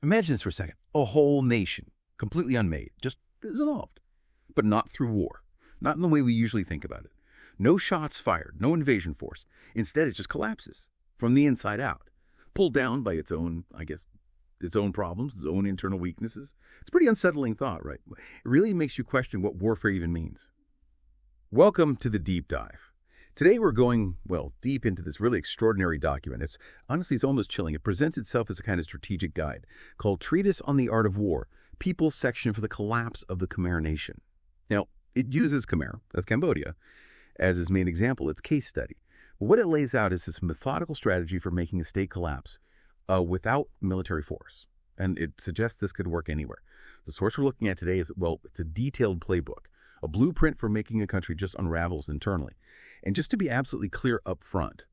Imagine this for a second. A whole nation, completely unmade, just dissolved. But not through war. Not in the way we usually think about it. No shots fired, no invasion force. Instead, it just collapses from the inside out, pulled down by its own, its own problems, its own internal weaknesses. It's a pretty unsettling thought, right? It really makes you question what warfare even means. Welcome to the deep dive. Today we're going, well, deep into this really extraordinary document. It's almost chilling. It presents itself as a kind of strategic guide called Treatise on the Art of War, People's Section for the Collapse of the Khmer Nation. Now, it uses Khmer, that's Cambodia, as its main example, its case study. What it lays out is this methodical strategy for making a state collapse without military force. And it suggests this could work anywhere. The source we're looking at today is, well, it's a detailed playbook, a blueprint for making a country just unravels internally. And just to be absolutely clear up front,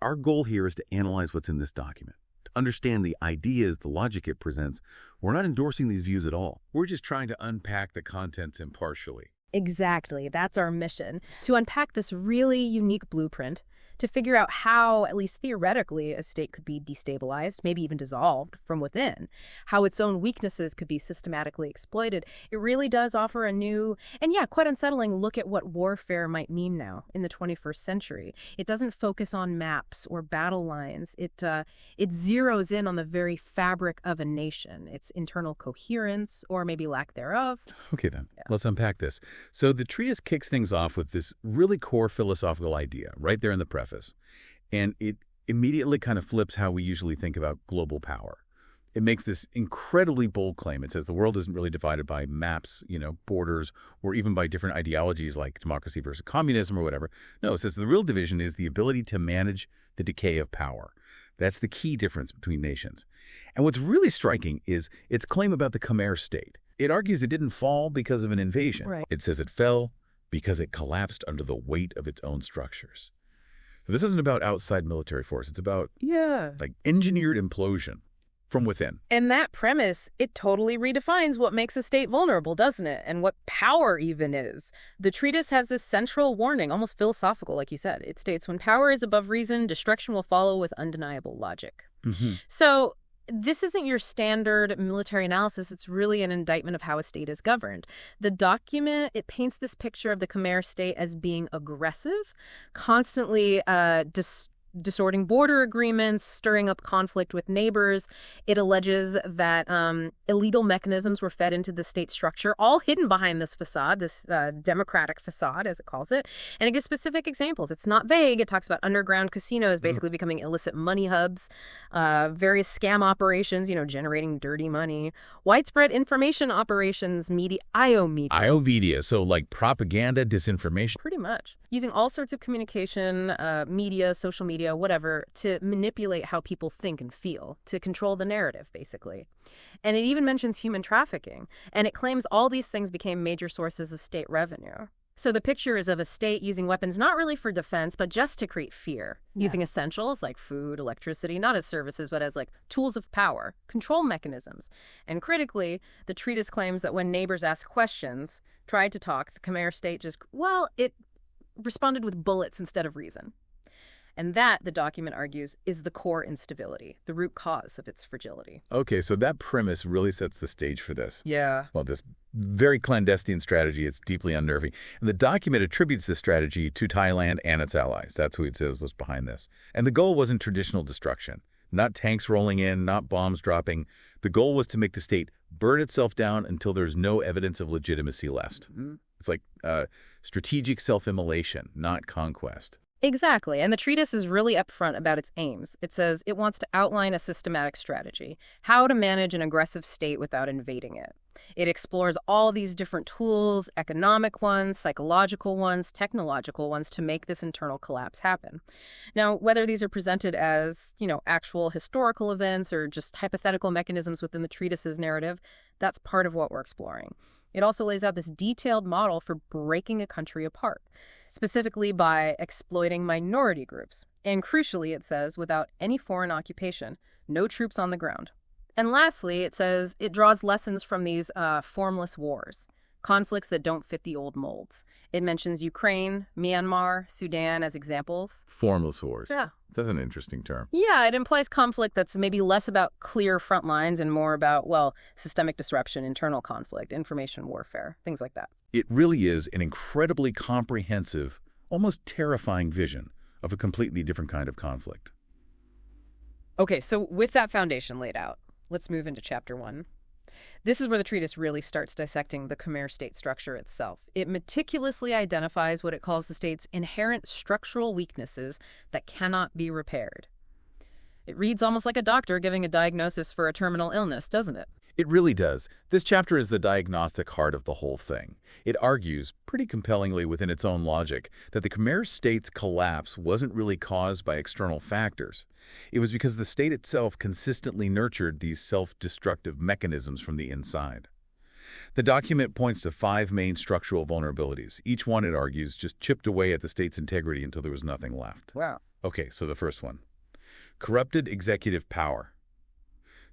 our goal here is to analyze what's in this document, to understand the ideas, the logic it presents. We're not endorsing these views at all. We're just trying to unpack the contents impartially. Exactly. That's our mission, to unpack this really unique blueprint, to figure out how, at least theoretically, a state could be destabilized, maybe even dissolved from within, how its own weaknesses could be systematically exploited. It really does offer a new, and quite unsettling look at what warfare might mean now in the 21st century. It doesn't focus on maps or battle lines. It zeroes in on the very fabric of a nation, its internal coherence, or maybe lack thereof. Okay, then. Let's unpack this. So the treatise kicks things off with this really core philosophical idea right there in the preface. And it immediately kind of flips how we usually think about global power. It makes this incredibly bold claim. It says the world isn't really divided by maps, borders, or even by different ideologies like democracy versus communism or whatever. No, it says the real division is the ability to manage the decay of power. That's the key difference between nations. And what's really striking is its claim about the Khmer state. It argues it didn't fall because of an invasion. Right. It says it fell because it collapsed under the weight of its own structures. So this isn't about outside military force. It's about engineered implosion from within. And that premise, it totally redefines what makes a state vulnerable, doesn't it? And what power even is. The treatise has this central warning, almost philosophical, like you said. It states, when power is above reason, destruction will follow with undeniable logic. So this isn't your standard military analysis. It's really an indictment of how a state is governed. The document, it paints this picture of the Khmer state as being aggressive, constantly distorting border agreements, stirring up conflict with neighbors. It alleges that illegal mechanisms were fed into the state structure, all hidden behind this facade, this democratic facade, as it calls it. And it gives specific examples. It's not vague. It talks about underground casinos basically becoming illicit money hubs, various scam operations, generating dirty money, widespread information operations, IO media. So like propaganda, disinformation. Pretty much. Using all sorts of communication, media, social media, whatever, to manipulate how people think and feel, to control the narrative, basically. And it even mentions human trafficking, and it claims all these things became major sources of state revenue. So the picture is of a state using weapons not really for defense, but just to create fear, using essentials like food, electricity, not as services, but as tools of power, control mechanisms. And critically, the treatise claims that when neighbors asked questions, tried to talk, the Khmer state it responded with bullets instead of reason. And that, the document argues, is the core instability, the root cause of its fragility. Okay, so that premise really sets the stage for this. Yeah. Well, this very clandestine strategy, it's deeply unnerving. And the document attributes this strategy to Thailand and its allies. That's who it says was behind this. And the goal wasn't traditional destruction, not tanks rolling in, not bombs dropping. The goal was to make the state burn itself down until there's no evidence of legitimacy left. It's like strategic self-immolation, not conquest. Exactly. And the treatise is really upfront about its aims. It says it wants to outline a systematic strategy, how to manage an aggressive state without invading it. It explores all these different tools, economic ones, psychological ones, technological ones, to make this internal collapse happen. Now, whether these are presented as, actual historical events or just hypothetical mechanisms within the treatise's narrative, that's part of what we're exploring. It also lays out this detailed model for breaking a country apart, specifically by exploiting minority groups. And crucially, it says, without any foreign occupation, no troops on the ground. And lastly, it says it draws lessons from these formless wars, conflicts that don't fit the old molds. It mentions Ukraine, Myanmar, Sudan as examples. Formless wars. Yeah. That's an interesting term. Yeah, it implies conflict that's maybe less about clear front lines and more about, well, systemic disruption, internal conflict, information warfare, things like that. It really is an incredibly comprehensive, almost terrifying vision of a completely different kind of conflict. Okay, so with that foundation laid out, let's move into Chapter 1. This is where the treatise really starts dissecting the Khmer state structure itself. It meticulously identifies what it calls the state's inherent structural weaknesses that cannot be repaired. It reads almost like a doctor giving a diagnosis for a terminal illness, doesn't it? It really does. This chapter is the diagnostic heart of the whole thing. It argues, pretty compellingly within its own logic, that the Khmer state's collapse wasn't really caused by external factors. It was because the state itself consistently nurtured these self-destructive mechanisms from the inside. The document points to 5 main structural vulnerabilities. Each one, it argues, just chipped away at the state's integrity until there was nothing left. Wow. Okay, so the first one. Corrupted executive power.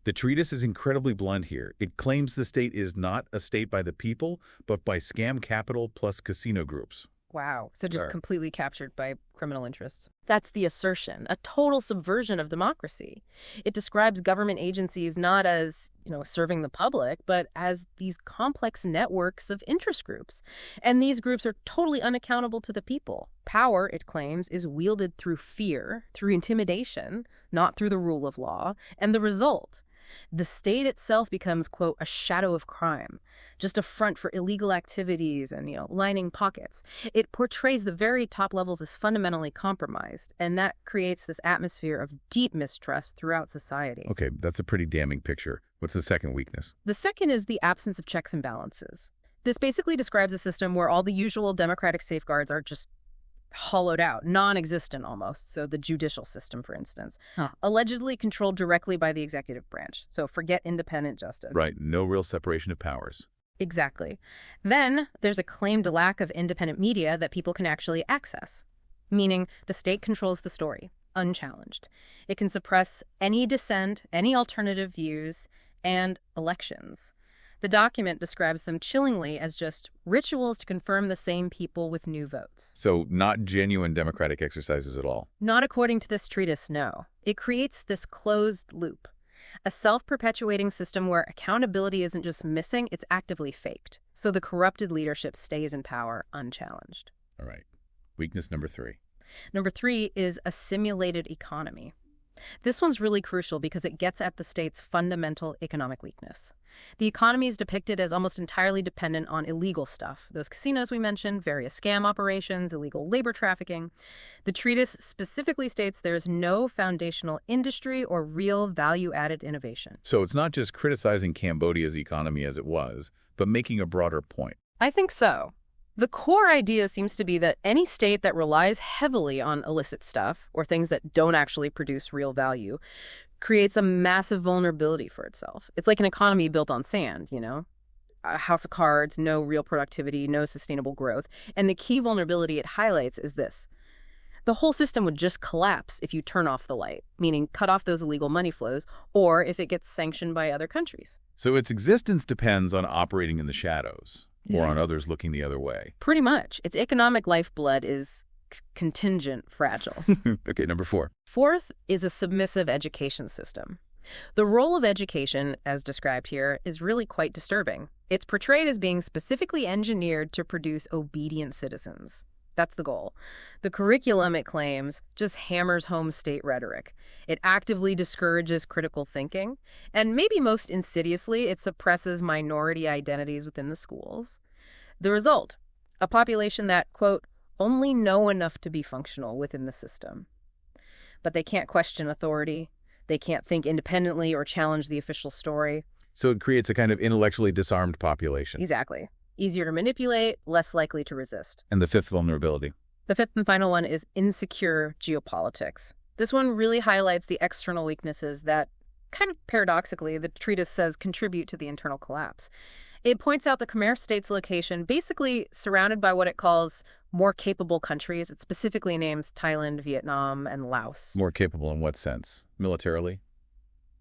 The treatise is incredibly blunt here. It claims the state is not a state by the people, but by scam capital plus casino groups. Wow. So just Sure. completely captured by criminal interests. That's the assertion, a total subversion of democracy. It describes government agencies not as, serving the public, but as these complex networks of interest groups. And these groups are totally unaccountable to the people. Power, it claims, is wielded through fear, through intimidation, not through the rule of law. And the result, the state itself becomes, quote, a shadow of crime, just a front for illegal activities and, lining pockets. It portrays the very top levels as fundamentally compromised, and that creates this atmosphere of deep mistrust throughout society. Okay, that's a pretty damning picture. What's the second weakness? The second is the absence of checks and balances. This basically describes a system where all the usual democratic safeguards are just hollowed out, non-existent almost. So the judicial system, for instance, allegedly controlled directly by the executive branch. So forget independent justice. Right, no real separation of powers. Exactly. Then there's a claimed lack of independent media that people can actually access, meaning the state controls the story, unchallenged. It can suppress any dissent, any alternative views, and elections. The document describes them chillingly as just rituals to confirm the same people with new votes. So not genuine democratic exercises at all. Not according to this treatise, no. It creates this closed loop, a self-perpetuating system where accountability isn't just missing, it's actively faked. So the corrupted leadership stays in power unchallenged. All right. Weakness number 3. Number 3 is a simulated economy. This one's really crucial because it gets at the state's fundamental economic weakness. The economy is depicted as almost entirely dependent on illegal stuff. Those casinos we mentioned, various scam operations, illegal labor trafficking. The treatise specifically states there is no foundational industry or real value-added innovation. So it's not just criticizing Cambodia's economy as it was, but making a broader point. I think so. The core idea seems to be that any state that relies heavily on illicit stuff, or things that don't actually produce real value, creates a massive vulnerability for itself. It's like an economy built on sand, A house of cards, no real productivity, no sustainable growth. And the key vulnerability it highlights is this. The whole system would just collapse if you turn off the light, meaning cut off those illegal money flows, or if it gets sanctioned by other countries. So its existence depends on operating in the shadows, or on others looking the other way. Pretty much. Its economic lifeblood is contingent fragile. Okay, number 4. Fourth is a submissive education system. The role of education, as described here, is really quite disturbing. It's portrayed as being specifically engineered to produce obedient citizens. That's the goal. The curriculum, it claims, just hammers home state rhetoric. It actively discourages critical thinking, and maybe most insidiously, it suppresses minority identities within the schools. The result, a population that, quote, only know enough to be functional within the system. But they can't question authority. They can't think independently or challenge the official story. So it creates a kind of intellectually disarmed population. Exactly. Easier to manipulate, less likely to resist. And the 5th vulnerability. The 5th and final one is insecure geopolitics. This one really highlights the external weaknesses that, kind of paradoxically, the treatise says contribute to the internal collapse. It points out the Khmer state's location basically surrounded by what it calls more capable countries. It specifically names Thailand, Vietnam, and Laos. More capable in what sense? Militarily?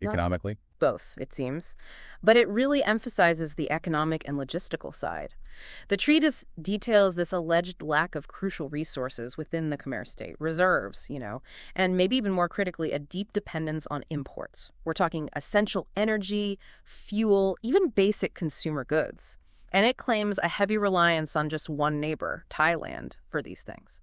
Economically? Both, it seems. But it really emphasizes the economic and logistical side. The treatise details this alleged lack of crucial resources within the Khmer state, reserves, and maybe even more critically, a deep dependence on imports. We're talking essential energy, fuel, even basic consumer goods. And it claims a heavy reliance on just one neighbor, Thailand, for these things.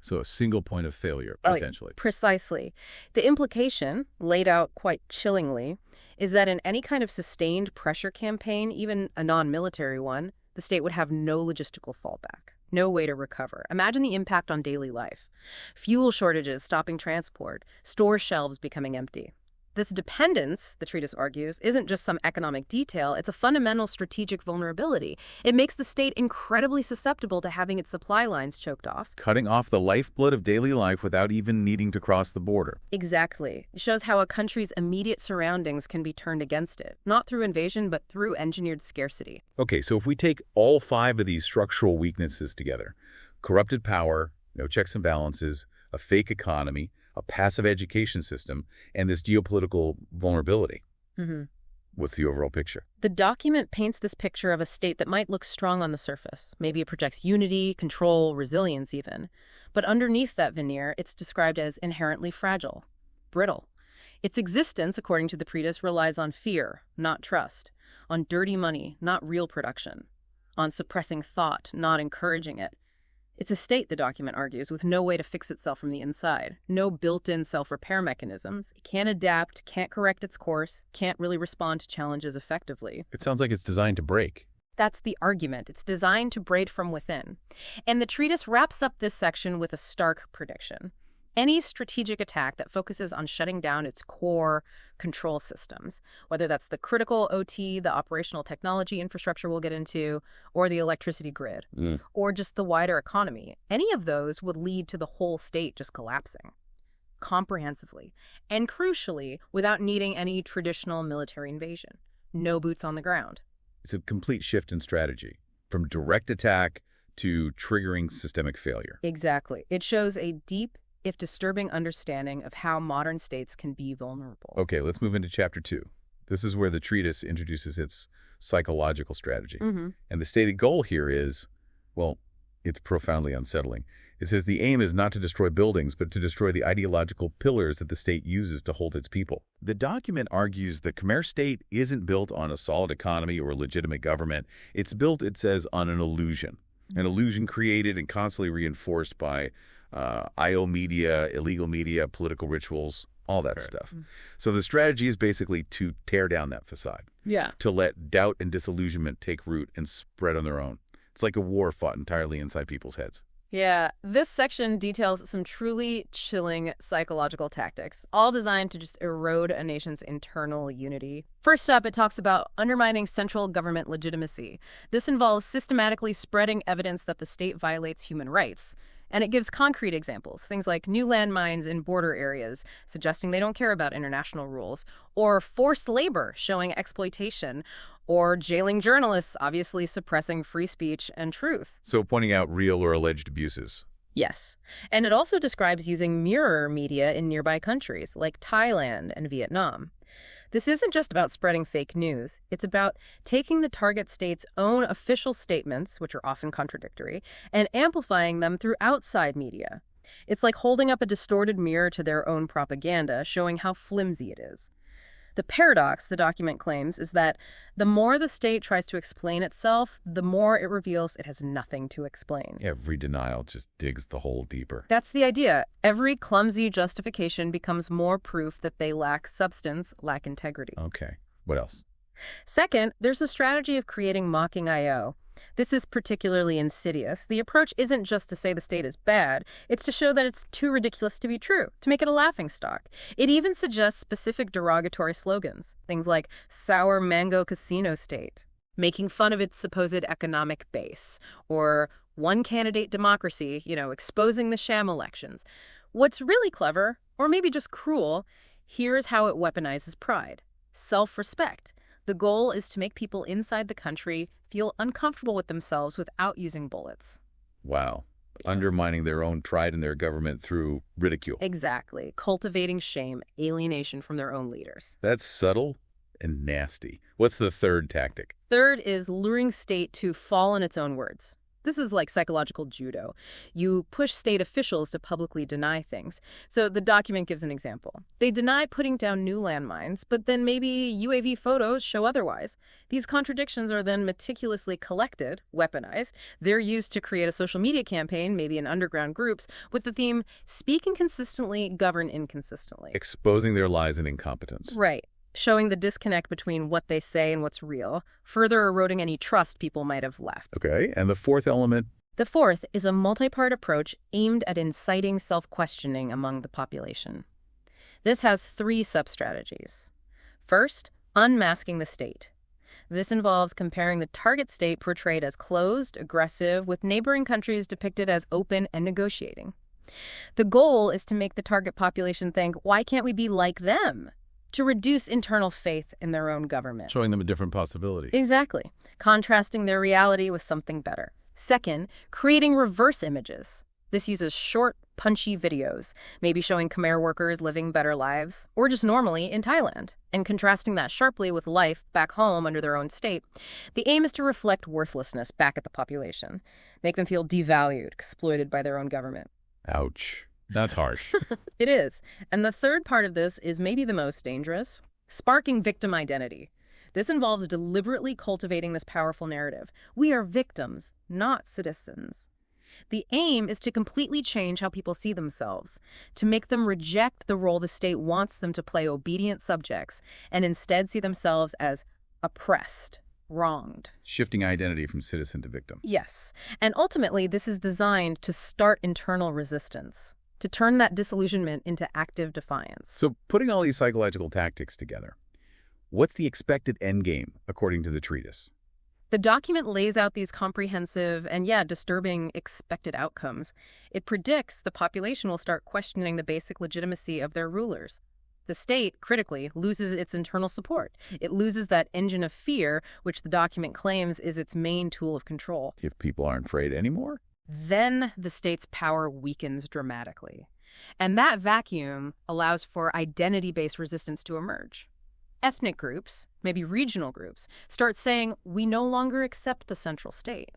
So a single point of failure, potentially. Precisely. The implication, laid out quite chillingly, is that in any kind of sustained pressure campaign, even a non-military one, the state would have no logistical fallback, no way to recover. Imagine the impact on daily life. Fuel shortages stopping transport, store shelves becoming empty. This dependence, the treatise argues, isn't just some economic detail, it's a fundamental strategic vulnerability. It makes the state incredibly susceptible to having its supply lines choked off. Cutting off the lifeblood of daily life without even needing to cross the border. Exactly. It shows how a country's immediate surroundings can be turned against it, not through invasion, but through engineered scarcity. Okay, so if we take all 5 of these structural weaknesses together, corrupted power, no checks and balances, a fake economy, a passive education system, and this geopolitical vulnerability. What's the overall picture? The document paints this picture of a state that might look strong on the surface. Maybe it projects unity, control, resilience even. But underneath that veneer, it's described as inherently fragile, brittle. Its existence, according to the treatise, relies on fear, not trust, on dirty money, not real production, on suppressing thought, not encouraging it. It's a state, the document argues, with no way to fix itself from the inside, no built-in self-repair mechanisms. It can't adapt, can't correct its course, can't really respond to challenges effectively. It sounds like it's designed to break. That's the argument. It's designed to break from within. And the treatise wraps up this section with a stark prediction. Any strategic attack that focuses on shutting down its core control systems, whether that's the critical OT, the operational technology infrastructure we'll get into, or the electricity grid, or just the wider economy, any of those would lead to the whole state just collapsing comprehensively and crucially without needing any traditional military invasion. No boots on the ground. It's a complete shift in strategy, from direct attack to triggering systemic failure. Exactly. It shows a deep, if disturbing, understanding of how modern states can be vulnerable. Okay, let's move into Chapter 2. This is where the treatise introduces its psychological strategy. And the stated goal here is, well, it's profoundly unsettling. It says the aim is not to destroy buildings, but to destroy the ideological pillars that the state uses to hold its people. The document argues the Khmer state isn't built on a solid economy or a legitimate government. It's built, it says, on an illusion created and constantly reinforced by IO media, illegal media, political rituals, all that stuff. So the strategy is basically to tear down that facade. Yeah. To let doubt and disillusionment take root and spread on their own. It's like a war fought entirely inside people's heads. Yeah, this section details some truly chilling psychological tactics, all designed to just erode a nation's internal unity. First up, it talks about undermining central government legitimacy. This involves systematically spreading evidence that the state violates human rights. And it gives concrete examples, things like new landmines in border areas, suggesting they don't care about international rules, or forced labor showing exploitation, or jailing journalists, obviously suppressing free speech and truth. So pointing out real or alleged abuses. Yes. And it also describes using mirror media in nearby countries like Thailand and Vietnam. This isn't just about spreading fake news. It's about taking the target state's own official statements, which are often contradictory, and amplifying them through outside media. It's like holding up a distorted mirror to their own propaganda, showing how flimsy it is. The paradox, the document claims, is that the more the state tries to explain itself, the more it reveals it has nothing to explain. Every denial just digs the hole deeper. That's the idea. Every clumsy justification becomes more proof that they lack substance, lack integrity. Okay. What else? Second, there's a strategy of creating mocking I.O. This is particularly insidious. The approach isn't just to say the state is bad, it's to show that it's too ridiculous to be true, to make it a laughingstock. It even suggests specific derogatory slogans, things like sour mango casino state, making fun of its supposed economic base, or one candidate democracy, exposing the sham elections. What's really clever, or maybe just cruel, here's how it weaponizes pride. Self-respect. The goal is to make people inside the country feel uncomfortable with themselves without using bullets. Wow. Undermining their own pride in their government through ridicule. Exactly. Cultivating shame, alienation from their own leaders. That's subtle and nasty. What's the third tactic? Third is luring state to fall in its own words. This is like psychological judo. You push state officials to publicly deny things. So the document gives an example. They deny putting down new landmines, but then maybe UAV photos show otherwise. These contradictions are then meticulously collected, weaponized. They're used to create a social media campaign, maybe in underground groups, with the theme, speak inconsistently, govern inconsistently. Exposing their lies and incompetence. Right. Showing the disconnect between what they say and what's real, further eroding any trust people might have left. Okay, and the fourth element? The fourth is a multi-part approach aimed at inciting self-questioning among the population. This has 3 sub-strategies. First, unmasking the state. This involves comparing the target state portrayed as closed, aggressive, with neighboring countries depicted as open and negotiating. The goal is to make the target population think, why can't we be like them? To reduce internal faith in their own government. Showing them a different possibility. Exactly. Contrasting their reality with something better. Second, creating reverse images. This uses short, punchy videos, maybe showing Khmer workers living better lives, or just normally in Thailand, and contrasting that sharply with life back home under their own state. The aim is to reflect worthlessness back at the population, make them feel devalued, exploited by their own government. Ouch. That's harsh. It is. And the third part of this is maybe the most dangerous. Sparking victim identity. This involves deliberately cultivating this powerful narrative. We are victims, not citizens. The aim is to completely change how people see themselves, to make them reject the role the state wants them to play obedient subjects, and instead see themselves as oppressed, wronged. Shifting identity from citizen to victim. Yes. And ultimately, this is designed to start internal resistance, to turn that disillusionment into active defiance. So putting all these psychological tactics together, what's the expected endgame according to the treatise? The document lays out these comprehensive and, disturbing expected outcomes. It predicts the population will start questioning the basic legitimacy of their rulers. The state, critically, loses its internal support. It loses that engine of fear, which the document claims is its main tool of control. If people aren't afraid anymore? Then the state's power weakens dramatically. And that vacuum allows for identity-based resistance to emerge. Ethnic groups, maybe regional groups, start saying, we no longer accept the central state.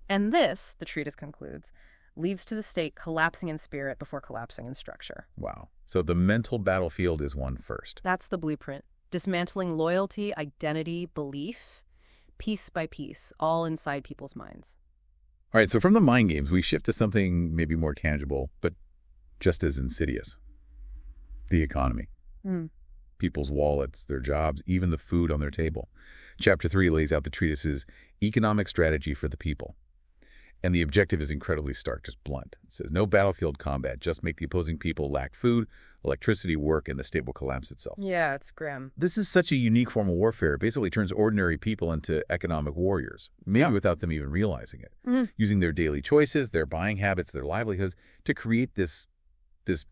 And this, the treatise concludes, leads to the state collapsing in spirit before collapsing in structure. Wow. So the mental battlefield is won first. That's the blueprint. Dismantling loyalty, identity, belief, piece by piece, all inside people's minds. All right, so from the mind games, we shift to something maybe more tangible, but just as insidious. The economy. People's wallets, their jobs, even the food on their table. Chapter 3 lays out the treatise's economic strategy for the people. And the objective is incredibly stark, just blunt. It says, no battlefield combat, just make the opposing people lack food, electricity, work, and the state will collapse itself. Yeah, it's grim. This is such a unique form of warfare. It basically turns ordinary people into economic warriors, maybe without them even realizing it. Using their daily choices, their buying habits, their livelihoods to create this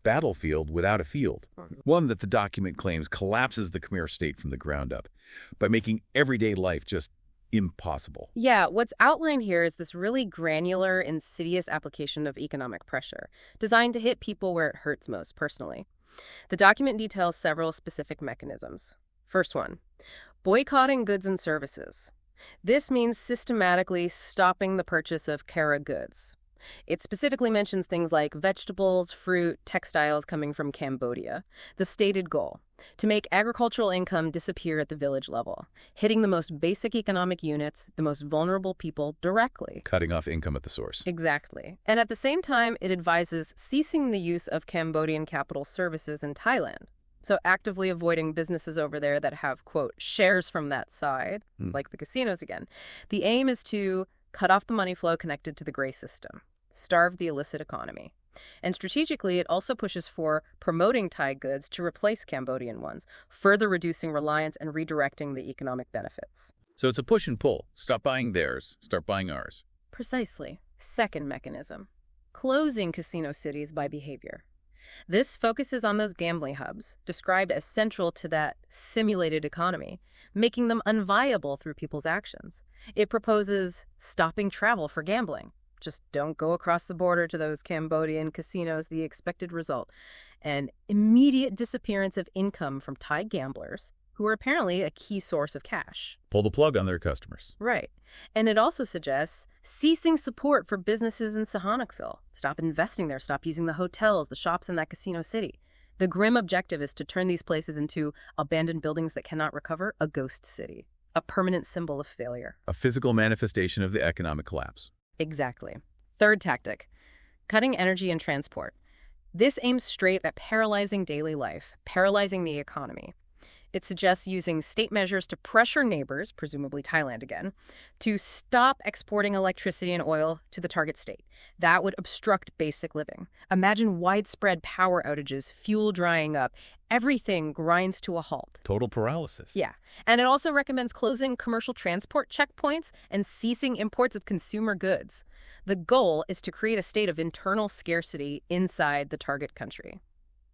battlefield without a field. One that the document claims collapses the Khmer state from the ground up by making everyday life just impossible. Yeah, what's outlined here is this really granular, insidious application of economic pressure, designed to hit people where it hurts most personally. The document details several specific mechanisms. First one, boycotting goods and services. This means systematically stopping the purchase of Kmher goods. It specifically mentions things like vegetables, fruit, textiles coming from Cambodia. The stated goal, to make agricultural income disappear at the village level, hitting the most basic economic units, the most vulnerable people directly. Cutting off income at the source. Exactly. And at the same time, it advises ceasing the use of Cambodian capital services in Thailand. So actively avoiding businesses over there that have, quote, shares from that side, like the casinos again. The aim is to cut off the money flow connected to the gray system, starve the illicit economy. And strategically, it also pushes for promoting Thai goods to replace Cambodian ones, further reducing reliance and redirecting the economic benefits. So it's a push and pull. Stop buying theirs, start buying ours. Precisely. Second mechanism, closing casino cities by behavior. This focuses on those gambling hubs, described as central to that simulated economy, making them unviable through people's actions. It proposes stopping travel for gambling. Just don't go across the border to those Cambodian casinos, the expected result. An immediate disappearance of income from Thai gamblers, who are apparently a key source of cash. Pull the plug on their customers. Right. And it also suggests ceasing support for businesses in Sihanoukville. Stop investing there. Stop using the hotels, the shops in that casino city. The grim objective is to turn these places into abandoned buildings that cannot recover, a ghost city, a permanent symbol of failure. A physical manifestation of the economic collapse. Exactly. Third tactic, cutting energy and transport. This aims straight at paralyzing daily life, paralyzing the economy. It suggests using state measures to pressure neighbors, presumably Thailand again, to stop exporting electricity and oil to the target state. That would obstruct basic living. Imagine widespread power outages, fuel drying up. Everything grinds to a halt. Total paralysis. Yeah. And it also recommends closing commercial transport checkpoints and ceasing imports of consumer goods. The goal is to create a state of internal scarcity inside the target country.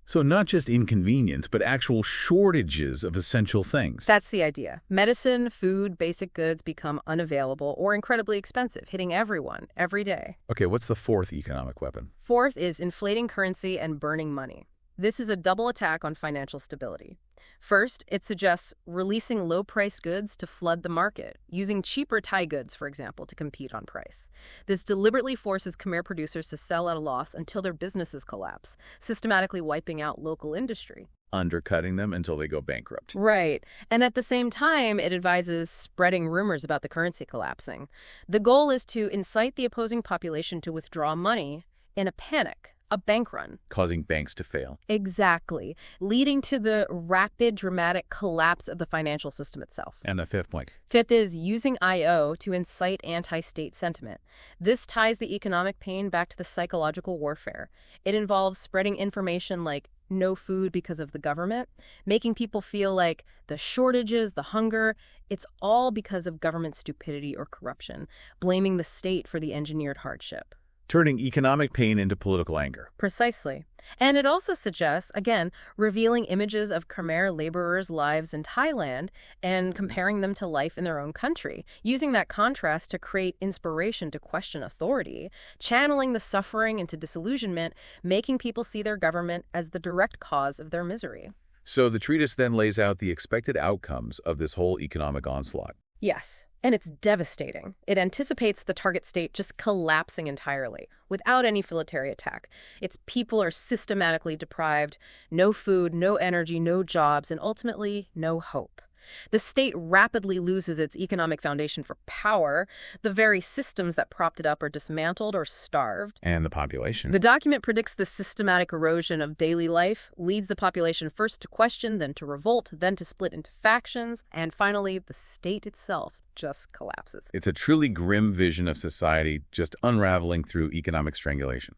So not just inconvenience, but actual shortages of essential things. That's the idea. Medicine, food, basic goods become unavailable or incredibly expensive, hitting everyone, every day. Okay, what's the fourth economic weapon? Fourth is inflating currency and burning money. This is a double attack on financial stability. First, it suggests releasing low-priced goods to flood the market, using cheaper Thai goods, for example, to compete on price. This deliberately forces Khmer producers to sell at a loss until their businesses collapse, systematically wiping out local industry. Undercutting them until they go bankrupt. Right. And at the same time, it advises spreading rumors about the currency collapsing. The goal is to incite the opposing population to withdraw money in a panic. A bank run. Causing banks to fail. Exactly. Leading to the rapid, dramatic collapse of the financial system itself. And the fifth point. Fifth is using I.O. to incite anti-state sentiment. This ties the economic pain back to the psychological warfare. It involves spreading information like no food because of the government, making people feel like the shortages, the hunger, it's all because of government stupidity or corruption, blaming the state for the engineered hardship. Turning economic pain into political anger. Precisely. And it also suggests, again, revealing images of Khmer laborers' lives in Thailand and comparing them to life in their own country, using that contrast to create inspiration to question authority, channeling the suffering into disillusionment, making people see their government as the direct cause of their misery. So the treatise then lays out the expected outcomes of this whole economic onslaught. Yes. And it's devastating. It anticipates the target state just collapsing entirely, without any military attack. Its people are systematically deprived, no food, no energy, no jobs, and ultimately, no hope. The state rapidly loses its economic foundation for power. The very systems that propped it up are dismantled or starved. And the population. The document predicts the systematic erosion of daily life, leads the population first to question, then to revolt, then to split into factions, and finally, the state itself just collapses. It's a truly grim vision of society just unraveling through economic strangulation.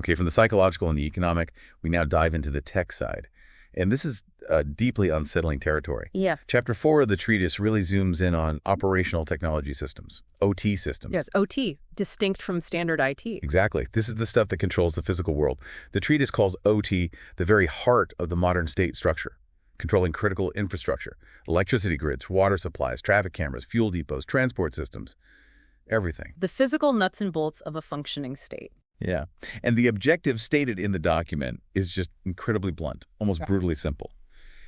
Okay, from the psychological and the economic, we now dive into the tech side. And this is a deeply unsettling territory. Yeah. Chapter 4 of the treatise really zooms in on operational technology systems, OT systems. Yes, OT, distinct from standard IT. Exactly. This is the stuff that controls the physical world. The treatise calls OT the very heart of the modern state structure, controlling critical infrastructure, electricity grids, water supplies, traffic cameras, fuel depots, transport systems, everything. The physical nuts and bolts of a functioning state. Yeah. And the objective stated in the document is just incredibly blunt, almost brutally simple.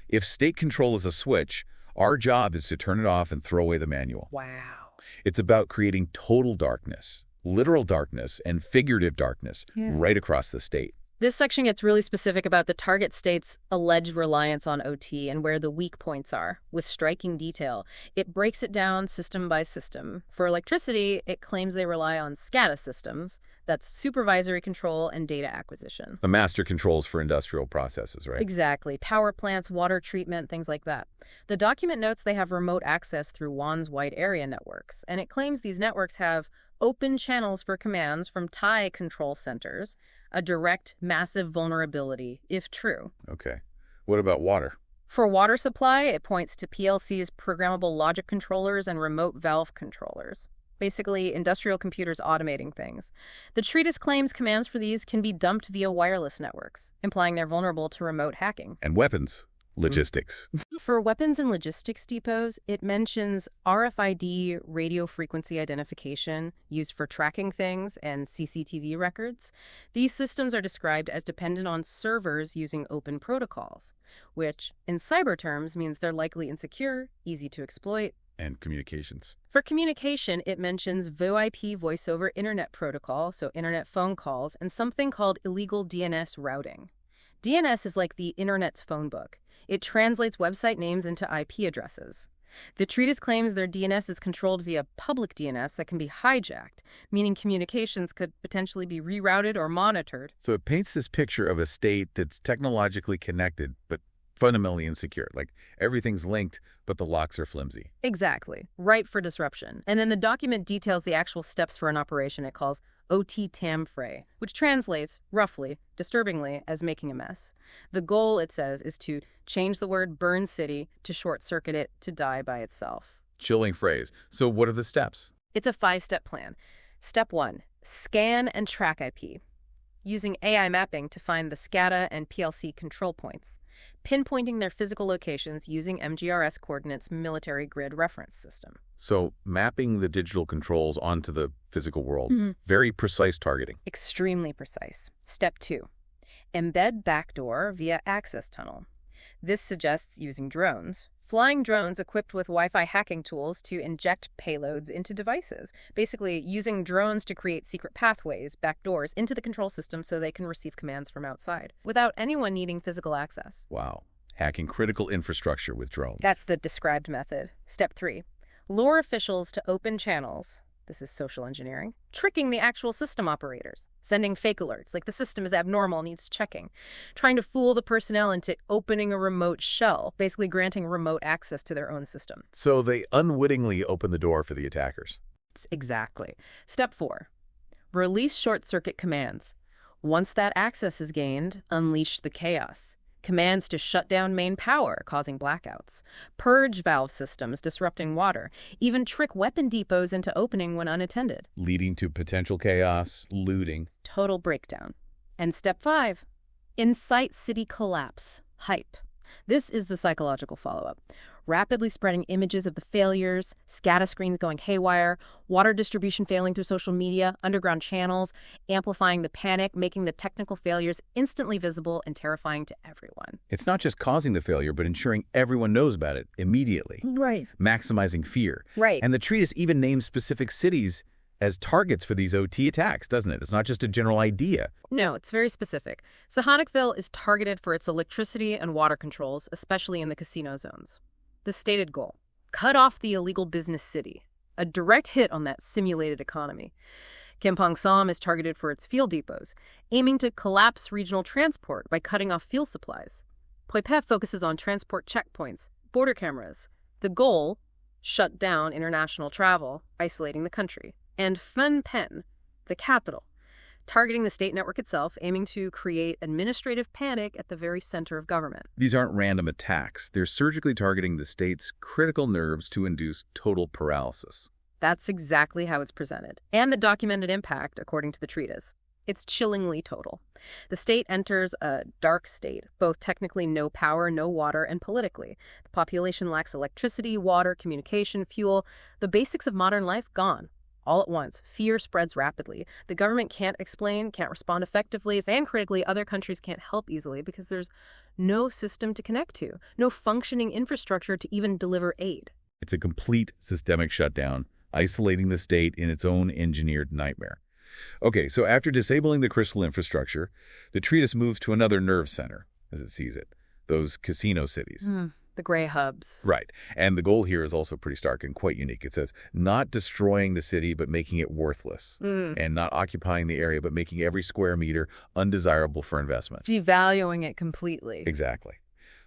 If state control is a switch, our job is to turn it off and throw away the manual. Wow. It's about creating total darkness, literal darkness and figurative darkness right across the state. This section gets really specific about the target state's alleged reliance on OT and where the weak points are, with striking detail. It breaks it down system by system. For electricity, it claims they rely on SCADA systems. That's supervisory control and data acquisition. The master controls for industrial processes, right? Exactly. Power plants, water treatment, things like that. The document notes they have remote access through WAN's wide area networks, and it claims these networks have open channels for commands from Thai control centers, a direct, massive vulnerability, if true. Okay. What about water? For water supply, it points to PLC's programmable logic controllers and remote valve controllers. Basically, industrial computers automating things. The treatise claims commands for these can be dumped via wireless networks, implying they're vulnerable to remote hacking. And weapons. logistics. For weapons and logistics depots, it mentions RFID radio frequency identification used for tracking things and CCTV records. These systems are described as dependent on servers using open protocols, which in cyber terms means they're likely insecure, easy to exploit. And communications. For communication, it mentions VoIP voice over internet protocol, so internet phone calls, and something called illegal DNS routing. DNS is like the internet's phone book. It translates website names into IP addresses. The treatise claims their DNS is controlled via public DNS that can be hijacked, meaning communications could potentially be rerouted or monitored. So it paints this picture of a state that's technologically connected, but fundamentally insecure. Like everything's linked, but the locks are flimsy. Exactly. Ripe for disruption. And then the document details the actual steps for an operation it calls kmher, which translates, roughly, disturbingly, as making a mess. The goal, it says, is to change the word burn city to short-circuit it to die by itself. Chilling phrase. So what are the steps? It's a 5-step plan. Step 1, scan and track IP, using AI mapping to find the SCADA and PLC control points, pinpointing their physical locations using MGRS coordinates military grid reference system. So mapping the digital controls onto the physical world. Very precise targeting. Extremely precise. Step 2, embed backdoor via access tunnel. This suggests using drones. Flying drones equipped with Wi-Fi hacking tools to inject payloads into devices. Basically, using drones to create secret pathways, backdoors, into the control system so they can receive commands from outside, without anyone needing physical access. Wow. Hacking critical infrastructure with drones. That's the described method. Step 3, lure officials to open channels. This is social engineering. Tricking the actual system operators. Sending fake alerts, like the system is abnormal, needs checking. Trying to fool the personnel into opening a remote shell, basically granting remote access to their own system. So they unwittingly open the door for the attackers. Exactly. Step 4, release short-circuit commands. Once that access is gained, unleash the chaos. Commands to shut down main power, causing blackouts. Purge valve systems, disrupting water. Even trick weapon depots into opening when unattended. Leading to potential chaos, looting. Total breakdown. And step 5, incite city collapse. Hype. This is the psychological follow-up. Rapidly spreading images of the failures, SCADA screens going haywire, water distribution failing through social media, underground channels, amplifying the panic, making the technical failures instantly visible and terrifying to everyone. It's not just causing the failure, but ensuring everyone knows about it immediately. Right. Maximizing fear. Right. And the treatise even names specific cities as targets for these OT attacks, doesn't it? It's not just a general idea. No, it's very specific. Sahanoukville is targeted for its electricity and water controls, especially in the casino zones. The stated goal, cut off the illegal business city, a direct hit on that simulated economy. Kampong Som is targeted for its fuel depots, aiming to collapse regional transport by cutting off fuel supplies. Poipet focuses on transport checkpoints, border cameras. The goal, shut down international travel, isolating the country. And Phnom Penh, the capital, targeting the state network itself, aiming to create administrative panic at the very center of government. These aren't random attacks. They're surgically targeting the state's critical nerves to induce total paralysis. That's exactly how it's presented. And the documented impact, according to the treatise. It's chillingly total. The state enters a dark state, both technically no power, no water, and politically. The population lacks electricity, water, communication, fuel. The basics of modern life gone. All at once. Fear spreads rapidly. The government can't explain, can't respond effectively, and critically, other countries can't help easily because there's no system to connect to, no functioning infrastructure to even deliver aid. It's a complete systemic shutdown, isolating the state in its own engineered nightmare. Okay, so after disabling the critical infrastructure, the treatise moves to another nerve center, as it sees it, those casino cities. The gray hubs. Right. And the goal here is also pretty stark and quite unique. It says, not destroying the city, but making it worthless. And not occupying the area, but making every square meter undesirable for investment. Devaluing it completely. Exactly.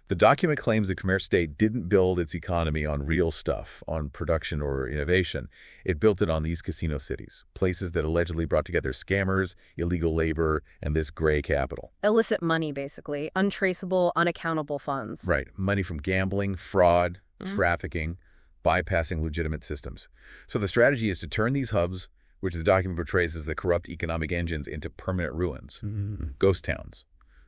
The document claims the Khmer state didn't build its economy on real stuff, on production or innovation. It built it on these casino cities, places that allegedly brought together scammers, illegal labor, and this gray capital. Illicit money, basically. Untraceable, unaccountable funds. Right. Money from gambling, fraud, trafficking, bypassing legitimate systems. So the strategy is to turn these hubs, which the document portrays as the corrupt economic engines, into permanent ruins, ghost towns.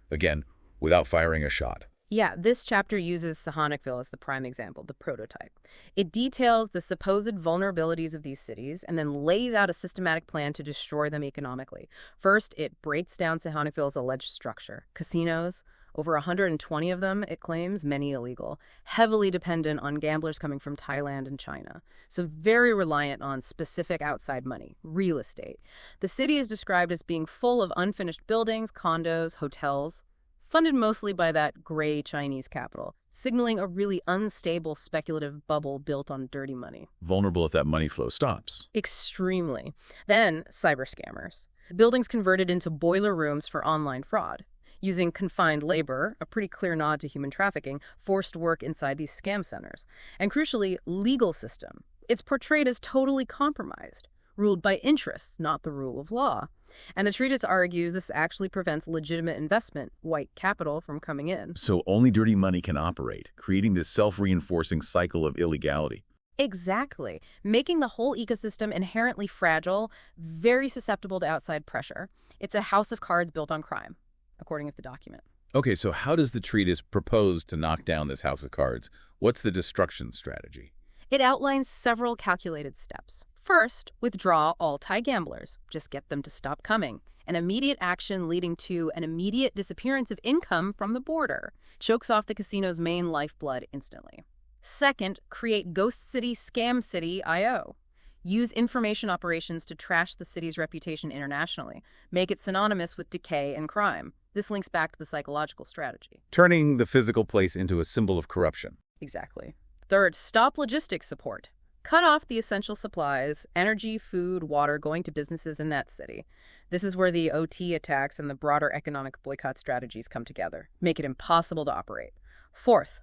Again, without firing a shot. Yeah, this chapter uses Sahanoukville as the prime example, the prototype. It details the supposed vulnerabilities of these cities and then lays out a systematic plan to destroy them economically. First, it breaks down Sahanoukville's alleged structure. Casinos, over 120 of them, it claims, many illegal, heavily dependent on gamblers coming from Thailand and China. So very reliant on specific outside money, real estate. The city is described as being full of unfinished buildings, condos, hotels, funded mostly by that gray Chinese capital, signaling a really unstable speculative bubble built on dirty money. Vulnerable if that money flow stops. Extremely. Then, cyber scammers. Buildings converted into boiler rooms for online fraud. Using confined labor, a pretty clear nod to human trafficking, forced work inside these scam centers. And crucially, legal system. It's portrayed as totally compromised, ruled by interests, not the rule of law. And the treatise argues this actually prevents legitimate investment, white capital, from coming in. So only dirty money can operate, creating this self-reinforcing cycle of illegality. Exactly. Making the whole ecosystem inherently fragile, very susceptible to outside pressure. It's a house of cards built on crime, according to the document. Okay, so how does the treatise propose to knock down this house of cards? What's the destruction strategy? It outlines several calculated steps. First, withdraw all Thai gamblers. Just get them to stop coming. An immediate action leading to an immediate disappearance of income from the border. Chokes off the casino's main lifeblood instantly. Second, create Ghost City, Scam City, I.O. Use information operations to trash the city's reputation internationally. Make it synonymous with decay and crime. This links back to the psychological strategy. Turning the physical place into a symbol of corruption. Exactly. Third, stop logistics support. Cut off the essential supplies, energy, food, water going to businesses in that city. This is where the OT attacks and the broader economic boycott strategies come together. Make it impossible to operate. Fourth,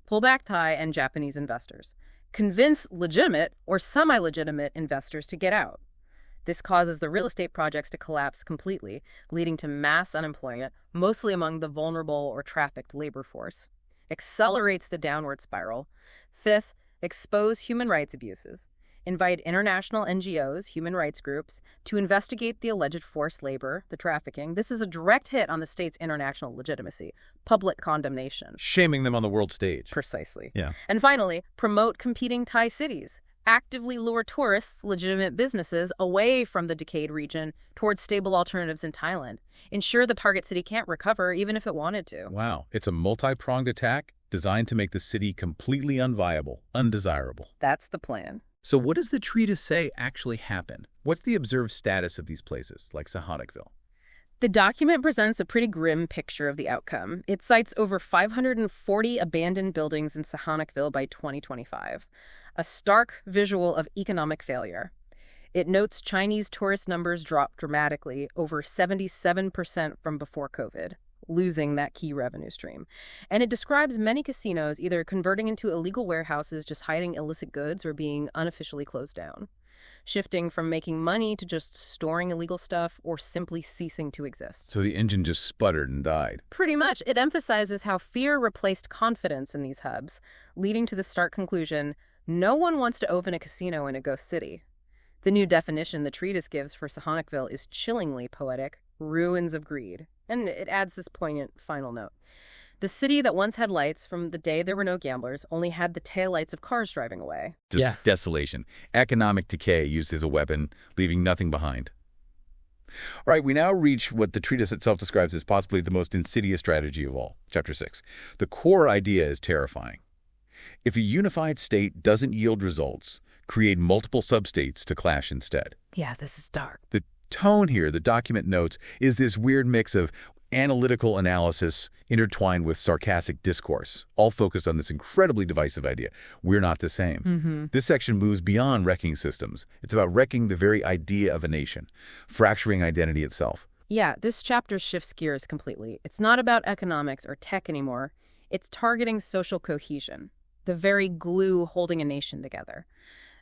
pull back Thai and Japanese investors. Convince legitimate or semi-legitimate investors to get out. This causes the real estate projects to collapse completely, leading to mass unemployment, mostly among the vulnerable or trafficked labor force. Accelerates the downward spiral. Fifth, expose human rights abuses. Invite international NGOs, human rights groups, to investigate the alleged forced labor, the trafficking. This is a direct hit on the state's international legitimacy, public condemnation. Shaming them on the world stage. Precisely. Yeah. And finally, promote competing Thai cities. Actively lure tourists, legitimate businesses, away from the decayed region towards stable alternatives in Thailand. Ensure the target city can't recover even if it wanted to. Wow. It's a multi-pronged attack designed to make the city completely unviable, undesirable. That's the plan. So what does the treatise say actually happened? What's the observed status of these places, like Sahanoukville? The document presents a pretty grim picture of the outcome. It cites over 540 abandoned buildings in Sahanoukville by 2025, a stark visual of economic failure. It notes Chinese tourist numbers dropped dramatically, over 77% from before COVID, losing that key revenue stream. And it describes many casinos either converting into illegal warehouses, just hiding illicit goods, or being unofficially closed down, shifting from making money to just storing illegal stuff or simply ceasing to exist. So the engine just sputtered and died. Pretty much. It emphasizes how fear replaced confidence in these hubs, leading to the stark conclusion, no one wants to open a casino in a ghost city. The new definition the treatise gives for Sahanoukville is chillingly poetic, ruins of greed. And it adds this poignant final note. The city that once had lights from the day there were no gamblers only had the taillights of cars driving away. Desolation. Economic decay used as a weapon, leaving nothing behind. All right, we now reach what the treatise itself describes as possibly the most insidious strategy of all. Chapter 6. The core idea is terrifying. If a unified state doesn't yield results, create multiple substates to clash instead. Yeah, this is dark. The tone here, the document notes, is this weird mix of analytical analysis intertwined with sarcastic discourse, all focused on this incredibly divisive idea. We're not the same. This section moves beyond wrecking systems. It's about wrecking the very idea of a nation, fracturing identity itself. Yeah, this chapter shifts gears completely. It's not about economics or tech anymore. It's targeting social cohesion, the very glue holding a nation together.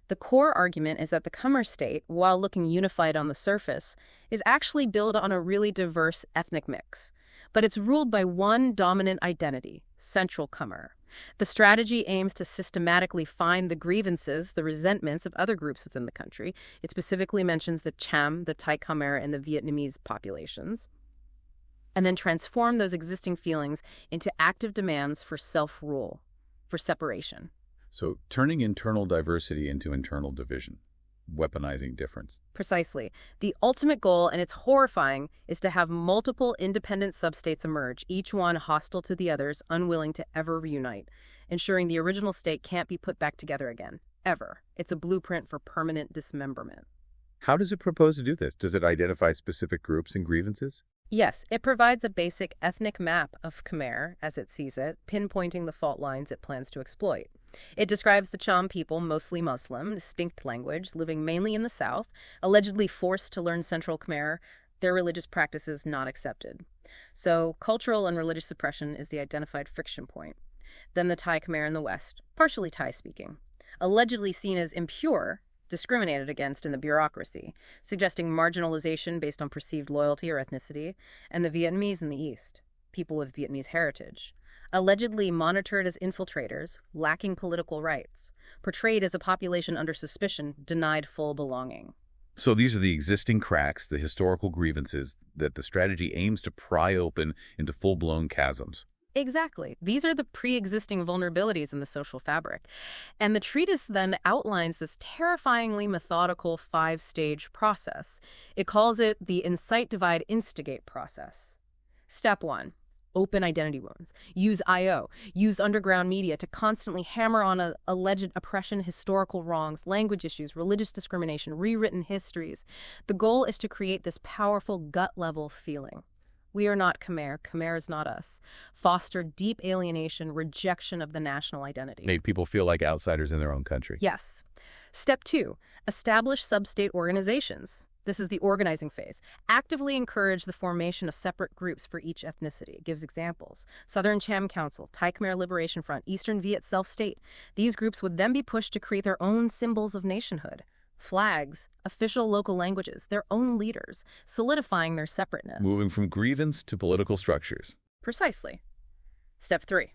The core argument is that the kmher state, while looking unified on the surface, is actually built on a really diverse ethnic mix. But it's ruled by one dominant identity, Central Khmer. The strategy aims to systematically find the grievances, the resentments of other groups within the country. It specifically mentions the Cham, the Thai Khmer, and the Vietnamese populations. and then transform those existing feelings into active demands for self-rule, for separation. So turning internal diversity into internal division, weaponizing difference. Precisely. The ultimate goal, and it's horrifying, is to have multiple independent substates emerge, each one hostile to the others, unwilling to ever reunite, ensuring the original state can't be put back together again, ever. It's a blueprint for permanent dismemberment. How does it propose to do this? Does it identify specific groups and grievances? Yes, it provides a basic ethnic map of Khmer, as it sees it, pinpointing the fault lines it plans to exploit. It describes the Cham people, mostly Muslim, distinct language, living mainly in the south, allegedly forced to learn Central Khmer, their religious practices not accepted. So cultural and religious suppression is the identified friction point. Then the Thai Khmer in the west, partially Thai-speaking, allegedly seen as impure, discriminated against in the bureaucracy, suggesting marginalization based on perceived loyalty or ethnicity, and the Vietnamese in the east, people with Vietnamese heritage, allegedly monitored as infiltrators, lacking political rights, portrayed as a population under suspicion, denied full belonging. So these are the existing cracks, the historical grievances that the strategy aims to pry open into full-blown chasms. Exactly. These are the pre-existing vulnerabilities in the social fabric. And the treatise then outlines this terrifyingly methodical 5-stage process. It calls it the incite, divide, instigate process. Step 1. Open identity wounds. Use I.O. Use underground media to constantly hammer on alleged oppression, historical wrongs, language issues, religious discrimination, rewritten histories. The goal is to create this powerful gut-level feeling. We are not Khmer. Khmer is not us. Foster deep alienation, rejection of the national identity. Made people feel like outsiders in their own country. Yes. Step 2. Establish sub-state organizations. This is the organizing phase. Actively encourage the formation of separate groups for each ethnicity. It gives examples. Southern Cham Council, Thai Khmer Liberation Front, Eastern Viet Self-State. These groups would then be pushed to create their own symbols of nationhood. Flags, official local languages, their own leaders, solidifying their separateness. Moving from grievance to political structures. Precisely. Step 3.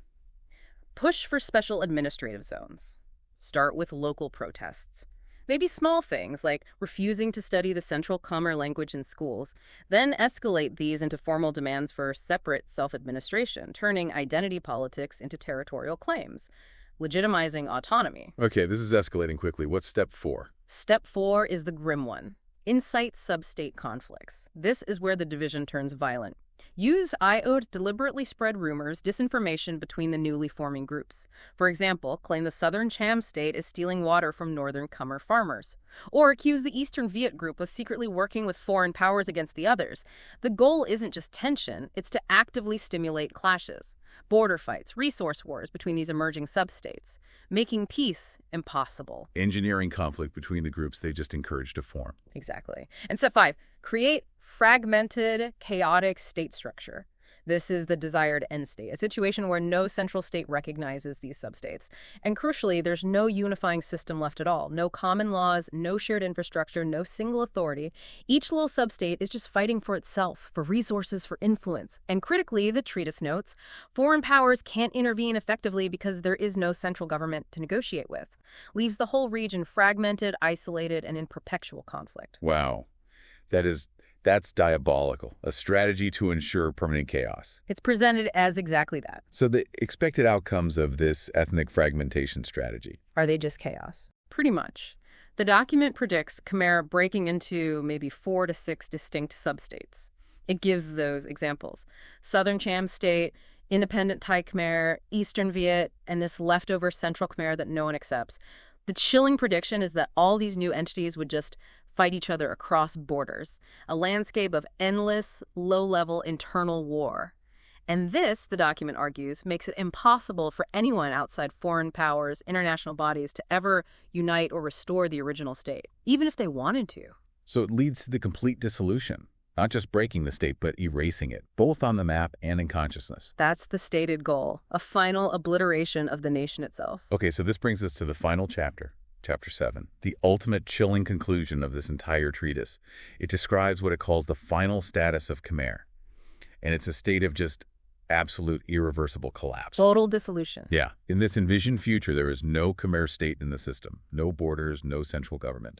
Push for special administrative zones. Start with local protests. Maybe small things like refusing to study the Central Khmer language in schools, then escalate these into formal demands for separate self-administration, turning identity politics into territorial claims, legitimizing autonomy. Okay, this is escalating quickly. What's step 4? Step 4 is the grim one. Incite sub-state conflicts. This is where the division turns violent. Use I.O. to deliberately spread rumors, disinformation between the newly forming groups. For example, claim the Southern Cham state is stealing water from Northern Khmer farmers. Or accuse the Eastern Viet group of secretly working with foreign powers against the others. The goal isn't just tension, it's to actively stimulate clashes. Border fights, resource wars between these emerging substates, making peace impossible. Engineering conflict between the groups they just encouraged to form. Exactly. And step 5, create fragmented, chaotic state structure. This is the desired end state, a situation where no central state recognizes these substates. And crucially, there's no unifying system left at all. No common laws, no shared infrastructure, no single authority. Each little substate is just fighting for itself, for resources, for influence. And critically, the treatise notes, foreign powers can't intervene effectively because there is no central government to negotiate with. Leaves the whole region fragmented, isolated, and in perpetual conflict. Wow. That's diabolical, a strategy to ensure permanent chaos. It's presented as exactly that. So the expected outcomes of this ethnic fragmentation strategy. Are they just chaos? Pretty much. The document predicts Khmer breaking into maybe 4 to 6 distinct substates. It gives those examples. Southern Cham State, independent Thai Khmer, Eastern Viet, and this leftover Central Khmer that no one accepts. The chilling prediction is that all these new entities would just fight each other across borders, a landscape of endless, low-level internal war. And this, the document argues, makes it impossible for anyone outside foreign powers, international bodies, to ever unite or restore the original state, even if they wanted to. So it leads to the complete dissolution, not just breaking the state, but erasing it, both on the map and in consciousness. That's the stated goal, a final obliteration of the nation itself. Okay, so this brings us to the final chapter. Chapter 7, the ultimate chilling conclusion of this entire treatise. It describes what it calls the final status of Khmer. And it's a state of just absolute irreversible collapse. Total dissolution. Yeah. In this envisioned future, there is no Khmer state in the system. No borders, no central government.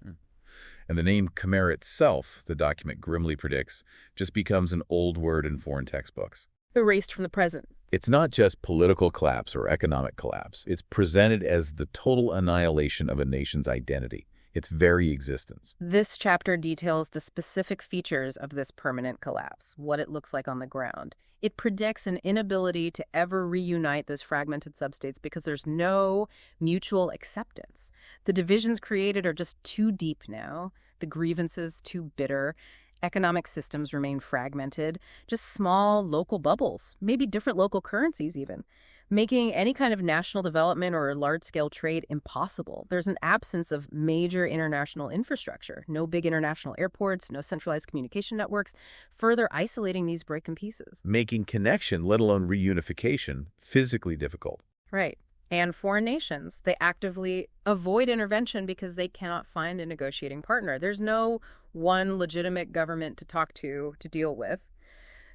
And the name Khmer itself, the document grimly predicts, just becomes an old word in foreign textbooks. Erased from the present. It's not just political collapse or economic collapse. It's presented as the total annihilation of a nation's identity, its very existence. This chapter details the specific features of this permanent collapse, what it looks like on the ground. It predicts an inability to ever reunite those fragmented substates because there's no mutual acceptance. The divisions created are just too deep now, the grievances too bitter. Economic systems remain fragmented, just small local bubbles, maybe different local currencies even, making any kind of national development or large-scale trade impossible. There's an absence of major international infrastructure, no big international airports, no centralized communication networks, further isolating these broken pieces. Making connection, let alone reunification, physically difficult. Right. And foreign nations, they actively avoid intervention because they cannot find a negotiating partner. There's no one legitimate government to talk to deal with.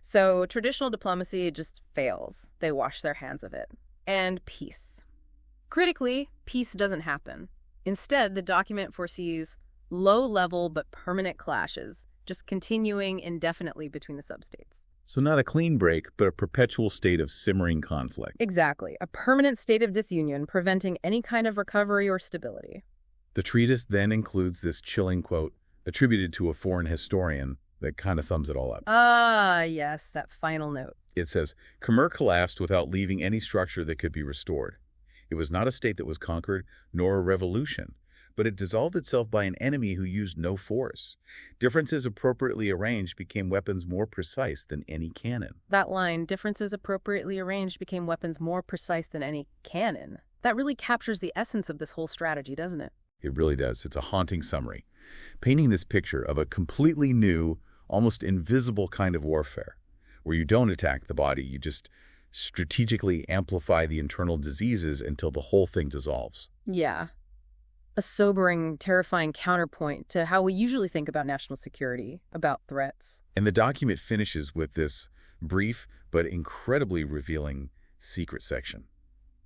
So traditional diplomacy just fails. They wash their hands of it. And peace. Critically, peace doesn't happen. Instead, the document foresees low-level but permanent clashes, just continuing indefinitely between the substates. So not a clean break, but a perpetual state of simmering conflict. Exactly. A permanent state of disunion, preventing any kind of recovery or stability. The treatise then includes this chilling quote, attributed to a foreign historian, that kind of sums it all up. Ah, yes, that final note. It says, Khmer collapsed without leaving any structure that could be restored. It was not a state that was conquered, nor a revolution, but it dissolved itself by an enemy who used no force. Differences appropriately arranged became weapons more precise than any cannon. That line, differences appropriately arranged became weapons more precise than any cannon. That really captures the essence of this whole strategy, doesn't it? It really does. It's a haunting summary, painting this picture of a completely new, almost invisible kind of warfare, where you don't attack the body, you just strategically amplify the internal diseases until the whole thing dissolves. Yeah. A sobering, terrifying counterpoint to how we usually think about national security, about threats. And the document finishes with this brief but incredibly revealing secret section.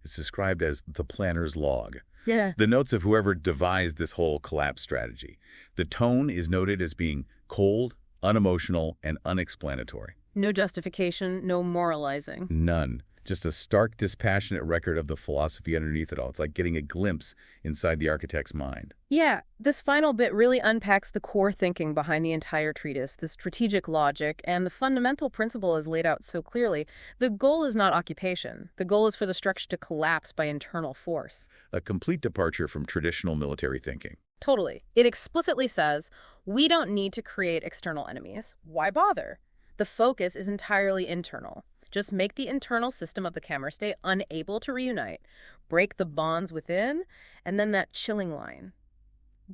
It's described as the planner's log. Yeah. The notes of whoever devised this whole collapse strategy. The tone is noted as being cold, unemotional, and unexplanatory. No justification, no moralizing. None. Just a stark, dispassionate record of the philosophy underneath it all. It's like getting a glimpse inside the architect's mind. Yeah, this final bit really unpacks the core thinking behind the entire treatise, the strategic logic, and the fundamental principle is laid out so clearly. The goal is not occupation. The goal is for the structure to collapse by internal force. A complete departure from traditional military thinking. Totally. It explicitly says, we don't need to create external enemies. Why bother? The focus is entirely internal. Just make the internal system of the Khmer state unable to reunite, break the bonds within, and then that chilling line.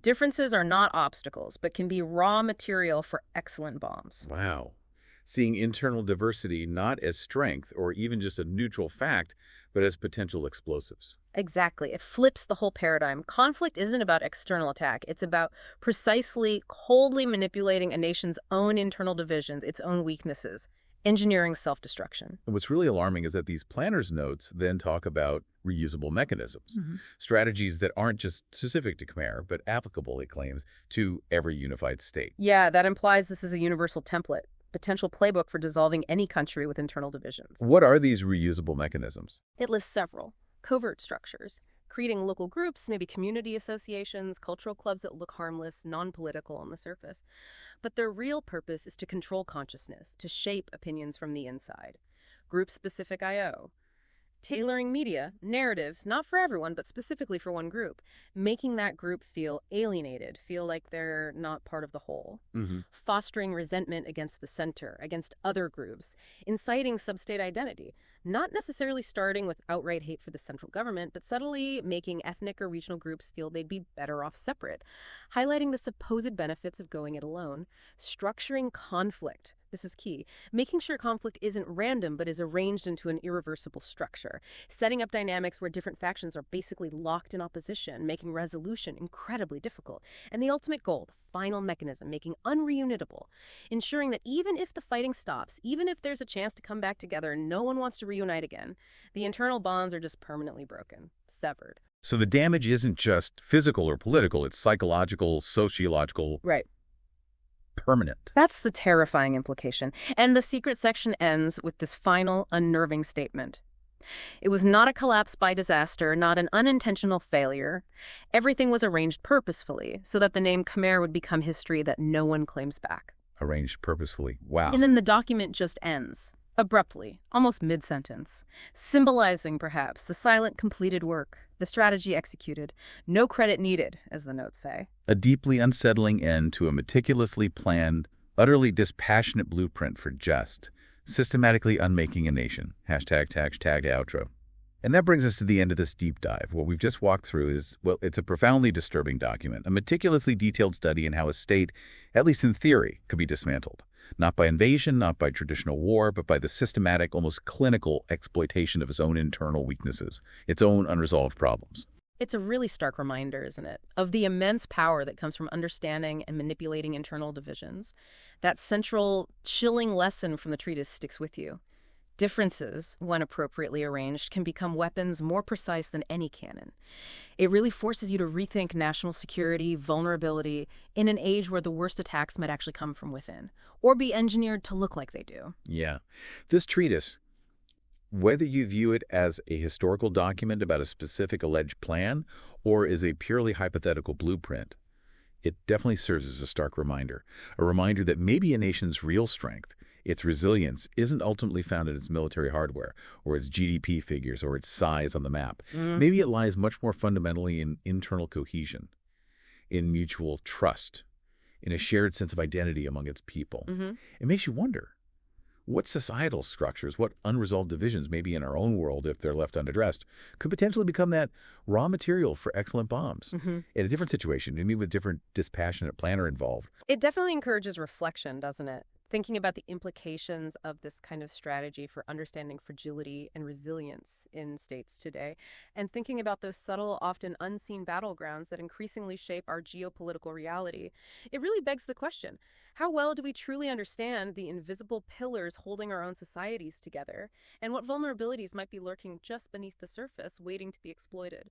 Differences are not obstacles, but can be raw material for excellent bombs. Wow. Seeing internal diversity not as strength or even just a neutral fact, but as potential explosives. Exactly. It flips the whole paradigm. Conflict isn't about external attack. It's about precisely, coldly manipulating a nation's own internal divisions, its own weaknesses. Engineering self-destruction. And what's really alarming is that these planners' notes then talk about reusable mechanisms, strategies that aren't just specific to Khmer, but applicable, it claims, to every unified state. Yeah, that implies this is a universal template, potential playbook for dissolving any country with internal divisions. What are these reusable mechanisms? It lists several. Covert structures, creating local groups, maybe community associations, cultural clubs that look harmless, non-political on the surface. But their real purpose is to control consciousness, to shape opinions from the inside. Group-specific I.O. Tailoring media, narratives, not for everyone, but specifically for one group. Making that group feel alienated, feel like they're not part of the whole. Fostering resentment against the center, against other groups. Inciting substate identity. Not necessarily starting with outright hate for the central government, but subtly making ethnic or regional groups feel they'd be better off separate. Highlighting the supposed benefits of going it alone. Structuring conflict. This is key. Making sure conflict isn't random, but is arranged into an irreversible structure. Setting up dynamics where different factions are basically locked in opposition, making resolution incredibly difficult. And the ultimate goal, the final mechanism, making unreunitable. Ensuring that even if the fighting stops, even if there's a chance to come back together and no one wants to reunite again, the internal bonds are just permanently broken, severed. So the damage isn't just physical or political, it's psychological, sociological, Right. permanent. That's the terrifying implication. And the secret section ends with this final, unnerving statement. It was not a collapse by disaster, not an unintentional failure. Everything was arranged purposefully so that the name Khmer would become history that no one claims back. Arranged purposefully. Wow. And then the document just ends, abruptly, almost mid-sentence, symbolizing, perhaps, the silent completed work, the strategy executed, no credit needed, as the notes say. A deeply unsettling end to a meticulously planned, utterly dispassionate blueprint for just, systematically unmaking a nation. Hashtag outro. And that brings us to the end of this deep dive. What we've just walked through is, well, it's a profoundly disturbing document, a meticulously detailed study in how a state, at least in theory, could be dismantled. Not by invasion, not by traditional war, but by the systematic, almost clinical exploitation of its own internal weaknesses, its own unresolved problems. It's a really stark reminder, isn't it, of the immense power that comes from understanding and manipulating internal divisions. That central, chilling lesson from the treatise sticks with you. Differences, when appropriately arranged, can become weapons more precise than any cannon. It really forces you to rethink national security, vulnerability, in an age where the worst attacks might actually come from within, or be engineered to look like they do. Yeah. This treatise, whether you view it as a historical document about a specific alleged plan or as a purely hypothetical blueprint, it definitely serves as a stark reminder. A reminder that maybe a nation's real strength, its resilience, isn't ultimately found in its military hardware or its GDP figures or its size on the map. Maybe it lies much more fundamentally in internal cohesion, in mutual trust, in a shared sense of identity among its people. It makes you wonder, what societal structures, what unresolved divisions, maybe in our own world if they're left unaddressed, could potentially become that raw material for excellent bombs? In a different situation, maybe with different dispassionate planner involved. It definitely encourages reflection, doesn't it? Thinking about the implications of this kind of strategy for understanding fragility and resilience in states today, and thinking about those subtle, often unseen battlegrounds that increasingly shape our geopolitical reality. It really begs the question, how well do we truly understand the invisible pillars holding our own societies together, and what vulnerabilities might be lurking just beneath the surface, waiting to be exploited?